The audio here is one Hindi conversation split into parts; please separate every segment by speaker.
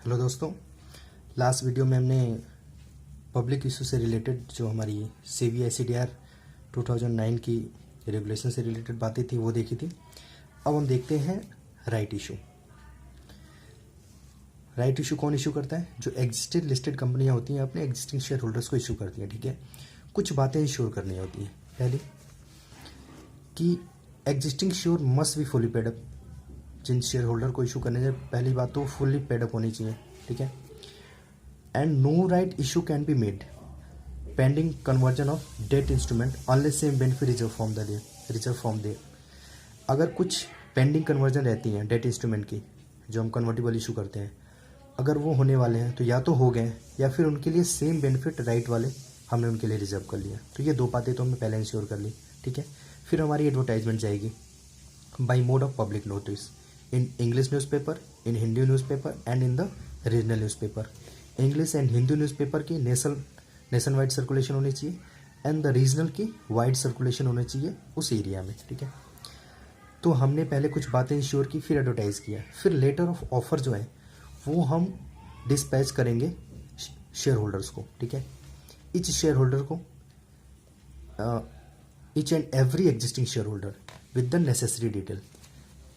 Speaker 1: हेलो दोस्तों, लास्ट वीडियो में हमने पब्लिक इशू से रिलेटेड जो हमारी CBICDR 2009 की रेगुलेशन से रिलेटेड बातें थी वो देखी थी। अब हम देखते हैं राइट इशू। राइट इशू कौन इशू करता है? जो एग्जिस्टेड लिस्टेड कंपनियां होती हैं अपने एग्जिस्टिंग शेयर होल्डर्स को इशू करती हैं। ठीक है, कुछ बातें इंश्योर करनी होती हैं। पहली कि existing share must be fully paid up. जिन शेयर होल्डर को इशू करने से पहली बात तो फुल्ली पेड अप होनी चाहिए। ठीक है, and no right issue can be made pending conversion of debt instrument unless same benefit reserve from they. अगर कुछ पेंडिंग कन्वर्जन रहती हैं डेट इंस्ट्रूमेंट की, जो हम कन्वर्टिबल इशू करते हैं, अगर वो होने वाले हैं तो या तो हो गए या फिर उनके लिए सेम बेनिफिट राइट वाले हमने उनके लिए रिजर्व कर लिया। तो ये दो बातें तो हमने पहले इंश्योर कर ली। ठीक है, फिर हमारी एडवर्टाइजमेंट जाएगी by mode of public notice in English newspaper, in Hindi newspaper and in the regional newspaper. English and Hindi newspaper की नेशन वाइड सर्कुलेशन होनी चाहिए एंड द रीजनल की वाइड सर्कुलेशन होनी चाहिए उस एरिया में। ठीक है, तो हमने पहले कुछ बातें इंश्योर की, फिर एडवर्टाइज किया, फिर लेटर ऑफ ऑफर जो है वो हम डिस्पैच करेंगे शेयर होल्डर्स को। ठीक है, ईच शेयर होल्डर को, each and every existing share holder with the necessary detail.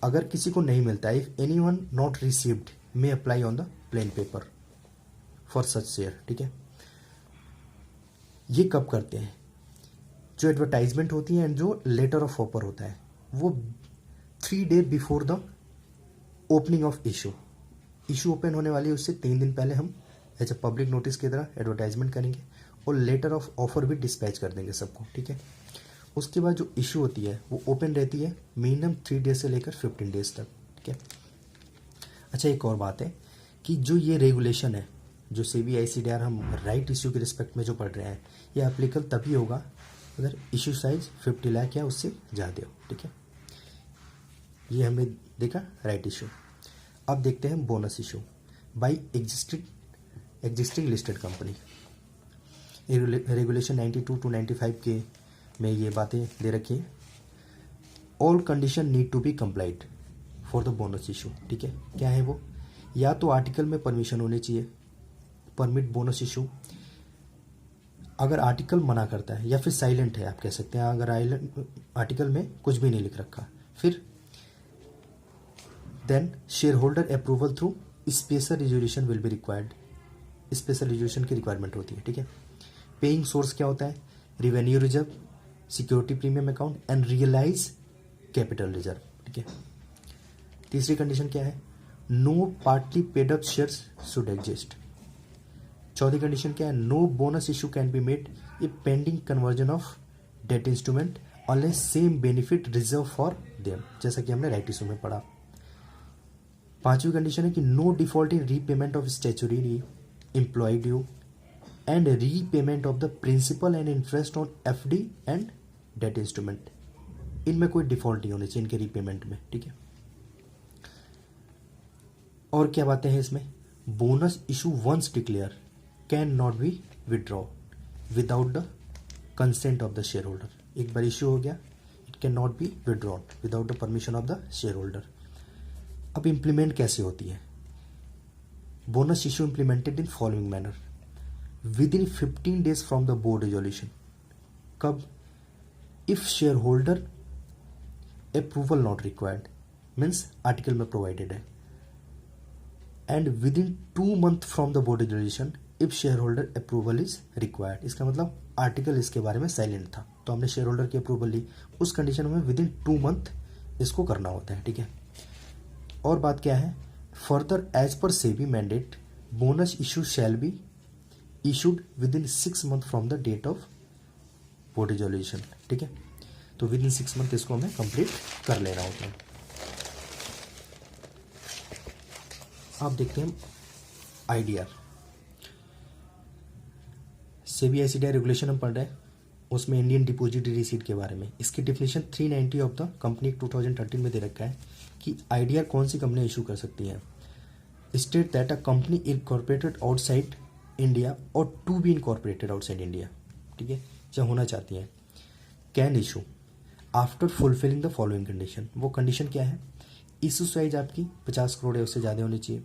Speaker 1: अगर किसी को नहीं मिलता, if any one not received may apply on the plain paper for such share. ठीक है, ये कब करते हैं? जो एडवर्टाइजमेंट होती है एंड जो लेटर ऑफ ऑफर होता है वो 3 day before the opening of issue open होने वाली है उससे 3 दिन पहले हम एज ए पब्लिक नोटिस की तरह एडवर्टाइजमेंट करेंगे और लेटर ऑफ ऑफर भी डिस्पैच कर देंगे सबको। ठीक है, उसके बाद जो इशू होती है वो ओपन रहती है मिनिमम 3 डेज से लेकर 15 डेज तक। ठीक है, अच्छा एक और बात है कि जो ये रेगुलेशन है, जो CBICDR हम राइट इशू के रिस्पेक्ट में जो पढ़ रहे हैं, ये एप्लीकेबल तभी होगा अगर इशू साइज 50 लाख या उससे ज़्यादा हो। ठीक है, ये हमने देखा राइट इशू। अब देखते हैं bonus issue by existing listed company. Regulation 92 to 95 के में ये बातें दे रखी है। All condition need to be complied for the bonus issue. ठीक है, क्या है वो? या तो आर्टिकल में परमिशन होनी चाहिए, परमिट बोनस इशू। अगर आर्टिकल मना करता है या फिर साइलेंट है, आप कह सकते हैं, अगर आर्टिकल में कुछ भी नहीं लिख रखा, फिर then share holder approval through special resolution will be required. Special resolution की रिक्वायरमेंट होती है। ठीक है, पेइंग सोर्स क्या होता है? Revenue reserve, security premium account and realise capital reserve. ठीक है, तीसरी कंडीशन क्या है? No partly paid up shares should exist. चौथी कंडीशन क्या है? No bonus issue can be made a pending conversion of debt instrument unless same benefit reserve for them, जैसा कि हमने राइट इशू में पढ़ा। पांचवी कंडीशन है कि no default in repayment of statutory employ due and repayment of the principal and interest on FD and debt instrument. इनमें कोई डिफॉल्ट नहीं होनी चाहिए इनके रीपेमेंट में। ठीक है, और क्या बातें हैं इसमें? Bonus issue once declare can not be withdraw without the consent of the share holder. एक बार इशू हो गया, it can not be withdrawn without the permission of the share holder. अब इंप्लीमेंट कैसे होती है? Bonus issue implemented in following manner with in 15 days from the board resolution. कब? If share holder approval not required, means article में प्रोवाइडेड है, and with in 2 months from the board resolution if share holder approval is required. इसका मतलब आर्टिकल इसके बारे में साइलेंट था तो हमने शेयर होल्डर की अप्रूवल ली, उस कंडीशन में विद इन 2 months इसको करना होता है। ठीक है, और बात क्या है? फर्दर एज पर SEBI mandate bonus issue shall be issued within 6 months from the date of board resolution. ठीक है, तो विद इन 6 months इसको हमें कंप्लीट कर लेना होता है। आप देखते हैं IDR CBICDR रेगुलेशन हम पढ़ रहे हैं, उसमें इंडियन डिपोजिटरी रिसीट के बारे में। इसकी definition 390 of the company act 2013 में दे रखा है कि IDR कौन सी कंपनी इशू कर सकती है। State that a company incorporated outside India और to be incorporated outside India, ठीक है, जब होना चाहती हैं, can issue after fulfilling the following condition. वो कंडीशन क्या है? इशू साइज आपकी 50 करोड़ या उससे ज़्यादा होनी चाहिए,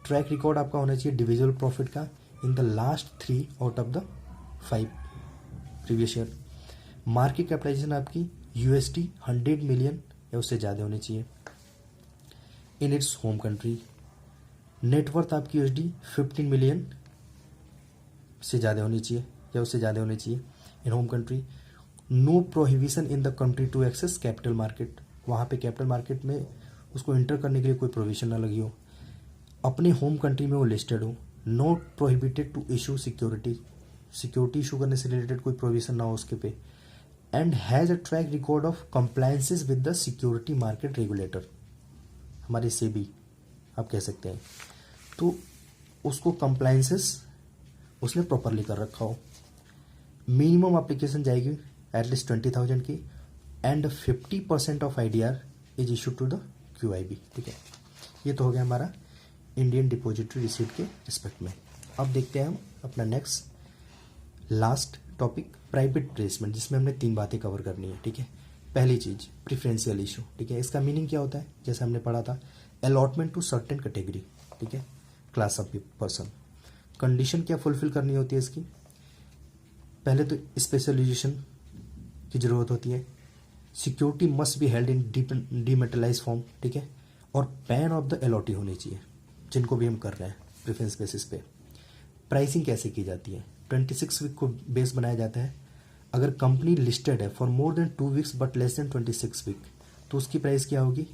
Speaker 1: ट्रैक रिकॉर्ड आपका होना चाहिए डिविजिबल प्रॉफिट का in the last 3 out of the 5 previous year. Market capitalization आपकी USD 100 मिलियन या उससे ज़्यादा होनी चाहिए in its home country. Net worth आपकी USD 15 मिलियन से ज़्यादा होनी चाहिए या उससे ज़्यादा होनी चाहिए in home country. No prohibition in the country to access capital market, वहाँ पे कैपिटल मार्केट में उसको इंटर करने के लिए कोई प्रोविजन ना लगी हो। अपने होम कंट्री में वो लिस्टेड हो। Not prohibited to issue security, security issue करने से रिलेटेड कोई प्रोविजन ना हो उसके पे। And has a track record of compliances with the security market regulator, हमारे सेबी आप कह सकते हैं। तो उसको कंप्लायंसेस उसने प्रॉपरली कर रखा हो। मिनिमम एप्लीकेशन जाएगी एटलीस्ट 20,000 की and 50% of IDR is issue to the QIB, ठीक है। ये तो हो गया हमारा इंडियन डिपॉजिटरी रिसीट के रिस्पेक्ट में। अब देखते हैं हम अपना next last topic private placement, जिसमें हमने 3 बातें कवर करनी है, ठीक है। पहली चीज़ प्रिफरेंशियल इशू, ठीक है। इसका मीनिंग क्या होता है, जैसे हमने पढ़ा था अलॉटमेंट टू सर्टेन कैटेगरी, ठीक है, क्लास ऑफ पर्सन। कंडीशन क्या फुलफिल करनी होती है इसकी, पहले तो स्पेशलाइजेशन की ज़रूरत होती है। Security must be held in dematerialise form, ठीक है। और पैन ऑफ द अलॉटी होनी चाहिए जिनको भी हम कर रहे हैं प्रेफरेंस बेसिस पे। प्राइसिंग कैसे की जाती है, 26 वीक को बेस बनाया जाता है। अगर कंपनी लिस्टेड है for more than 2 weeks but less than 26 week, तो उसकी प्राइस क्या होगी,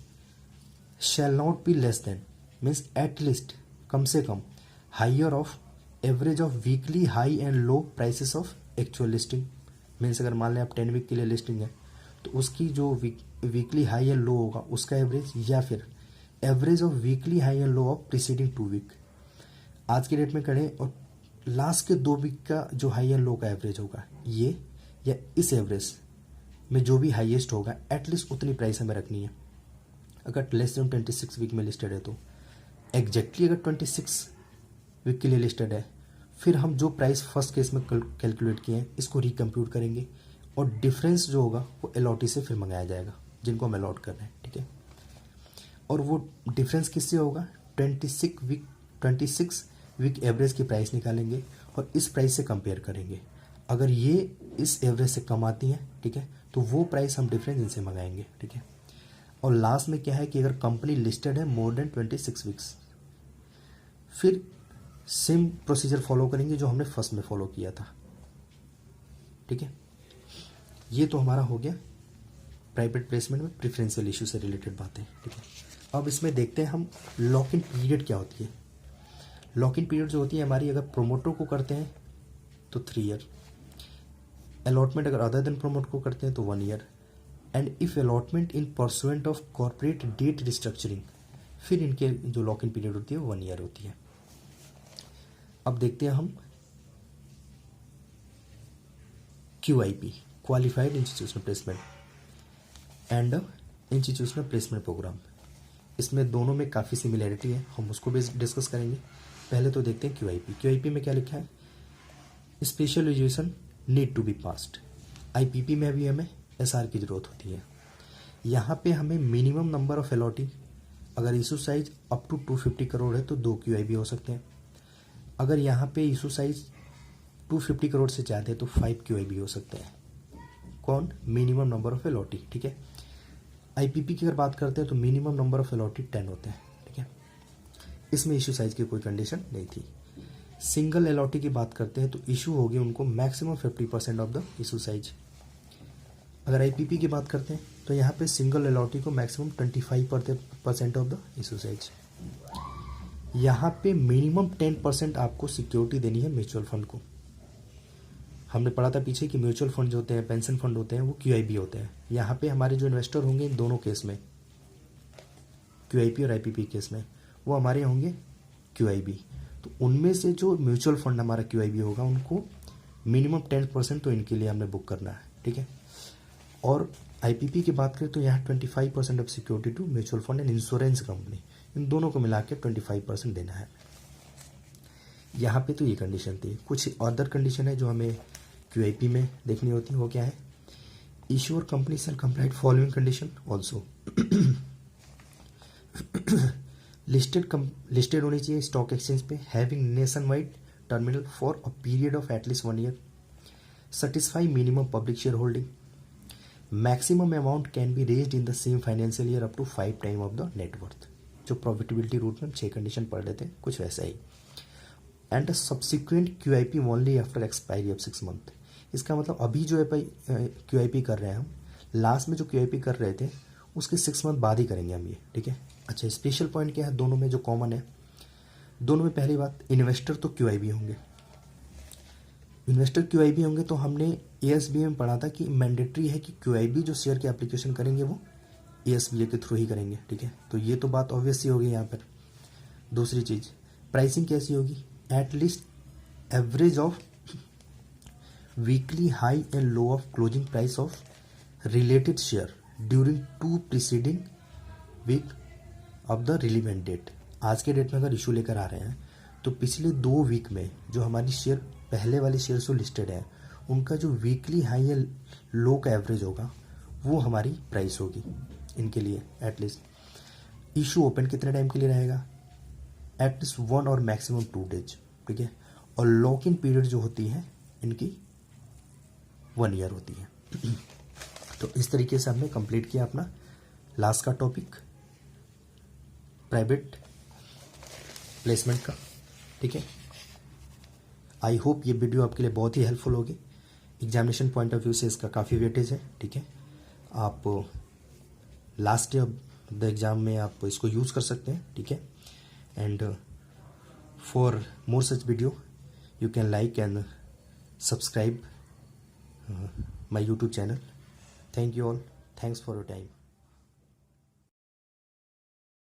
Speaker 1: shall not be less than, means at least, कम से कम, higher of average of weekly high and low prices of actual listing. Means अगर मान लें आप 10 वीक के लिए लिस्टिंग है तो उसकी जो वीकली हाई एंड लो होगा उसका एवरेज, या फिर average of weekly high and low of preceding 2 week. आज के डेट में करें और लास्ट के 2 वीक का जो हाई एंड लो का एवरेज होगा ये, या इस एवरेज में जो भी हाईएस्ट होगा एटलीस्ट उतनी प्राइस हमें रखनी है। अगर लेस देन 26 वीक में लिस्टेड है तो एग्जैक्टली अगर 26 वीक के लिए लिस्टेड है, फिर हम जो प्राइस फर्स्ट केस में कैलकुलेट किए हैं इसको रिकम्प्यूट करेंगे और डिफरेंस जो होगा वो अलॉटी से फिर मंगाया जाएगा जिनको हम अलॉट कर रहे हैं, ठीक है। और वो डिफरेंस किससे होगा, 26 वीक एवरेज की प्राइस निकालेंगे और इस प्राइस से कंपेयर करेंगे। अगर ये इस एवरेज से कम आती हैं, ठीक है, तो वो प्राइस हम डिफरेंस इनसे मंगाएंगे, ठीक है। और लास्ट में क्या है कि अगर कंपनी लिस्टेड है मोर देन 26 वीक्स, फिर सेम प्रोसीजर फॉलो करेंगे जो हमने फर्स्ट में फॉलो किया था, ठीक है। ये तो हमारा हो गया प्राइवेट प्लेसमेंट में प्रेफरेंशियल इशू से रिलेटेड बातें, ठीक है। अब इसमें देखते हैं हम लॉक इन पीरियड क्या होती है। लॉक इन पीरियड जो होती है हमारी, अगर प्रोमोटर को करते हैं तो 3 ईयर, अलॉटमेंट अगर अदर देन प्रोमोट को करते हैं तो 1 year, and if allotment in pursuant of corporate debt restructuring, फिर इनके जो लॉक इन पीरियड होती है 1 ईयर होती है। अब देखते हैं हम QIP, qualified institutional placement and institutional placement program. इसमें दोनों में काफ़ी सिमिलैरिटी है, हम उसको भी डिस्कस करेंगे। पहले तो देखते हैं QIP में क्या लिखा है, specialization need to be passed. IPP में भी हमें SR की ज़रूरत होती है। यहाँ पे हमें मिनिमम नंबर ऑफ अलॉटी, अगर issue size up to 250 crore है तो 2 QIP हो सकते हैं। अगर यहाँ पे इशू साइज 250 करोड़ से ज़्यादा है तो 5 QIP हो सकते हैं। कौन, मिनिमम नंबर ऑफ अलॉटी, ठीक है। IPP की अगर बात करते हैं तो मिनिमम नंबर ऑफ अलॉटी 10 होते हैं, ठीक है। इसमें इशू साइज की कोई कंडीशन नहीं थी। सिंगल अलॉटी की बात करते हैं तो इशू होगी उनको maximum 50% of the issue size. अगर IPP की बात करते हैं तो यहाँ पे सिंगल अलॉटी को maximum 25% of the issue size. यहाँ पे मिनिमम 10% आपको सिक्योरिटी देनी है म्यूचुअल फंड को। हमने पढ़ा था पीछे कि म्यूचुअल फंड जो होते हैं, पेंशन फंड होते हैं, वो QIP होते हैं। यहाँ पे हमारे जो इन्वेस्टर होंगे इन दोनों केस में, QIP और IPP केस में, वो हमारे होंगे QIP। तो उनमें से जो म्यूचुअल फंड हमारा QIP होगा उनको मिनिमम 10% तो इनके लिए हमने बुक करना है, ठीक है। और IPP की बात करें तो यहाँ 25% of security to mutual fund and insurance company, इन दोनों को मिला के 25% देना है। यहाँ पे तो ये कंडीशन थी। कुछ अदर कंडीशन है जो हमें QIP में देखनी होती है, वो क्या है, issuer company shall comply following condition also, listed होनी चाहिए स्टॉक एक्सचेंज पे, having nation wide terminal for a period of at least 1 year, satisfy minimum public shareholding, maximum amount can be raised in the same financial year up to 5 times of the net worth। जो प्रॉफिटेबिलिटी रूट में हम 6 कंडीशन पढ़ लेते हैं कुछ वैसा ही। And subsequent QIP only after expiry of 6 month. इसका मतलब अभी जो QIP कर रहे हैं हम, लास्ट में जो QIP कर रहे थे उसके 6 मंथ बाद ही करेंगे हम ये, ठीक है। अच्छा, स्पेशल पॉइंट क्या है दोनों में जो कॉमन है? दोनों में पहली बात, इन्वेस्टर तो QIB होंगे। इन्वेस्टर QIB होंगे तो हमने ASBA में पढ़ा था कि मैंडेटरी है कि QIB जो शेयर की एप्लीकेशन करेंगे वो ASBA के थ्रू ही करेंगे, ठीक है। तो ये तो बात ऑब्वियस ही होगी यहाँ पर। दूसरी चीज़, प्राइसिंग कैसी होगी? At least average of weekly high and low of closing price of related share during 2 preceding week of the relevant date. आज के डेट में अगर इशू लेकर आ रहे हैं तो पिछले 2 वीक में जो हमारी शेयर, पहले वाले शेयर जो लिस्टेड है, उनका जो वीकली हाई या लो का एवरेज होगा वो हमारी प्राइस होगी इनके लिए। एटलीस्ट इशू ओपन कितने टाइम के लिए रहेगा? एटलीस्ट 1 और मैक्सिमम 2 डेज, ठीक है। और लॉक इन पीरियड जो होती है इनकी 1 ईयर होती है। तो इस तरीके से हमने कंप्लीट किया अपना लास्ट का टॉपिक प्राइवेट प्लेसमेंट का, ठीक है। आई होप ये वीडियो आपके लिए बहुत ही हेल्पफुल होगी। एग्जामिनेशन पॉइंट ऑफ व्यू से इसका काफ़ी वेटेज है, ठीक है। आप last day of the exam में आप इसको यूज़ कर सकते हैं, ठीक है। And for more such video you can like and subscribe my YouTube channel. Thank you all, thanks for your time.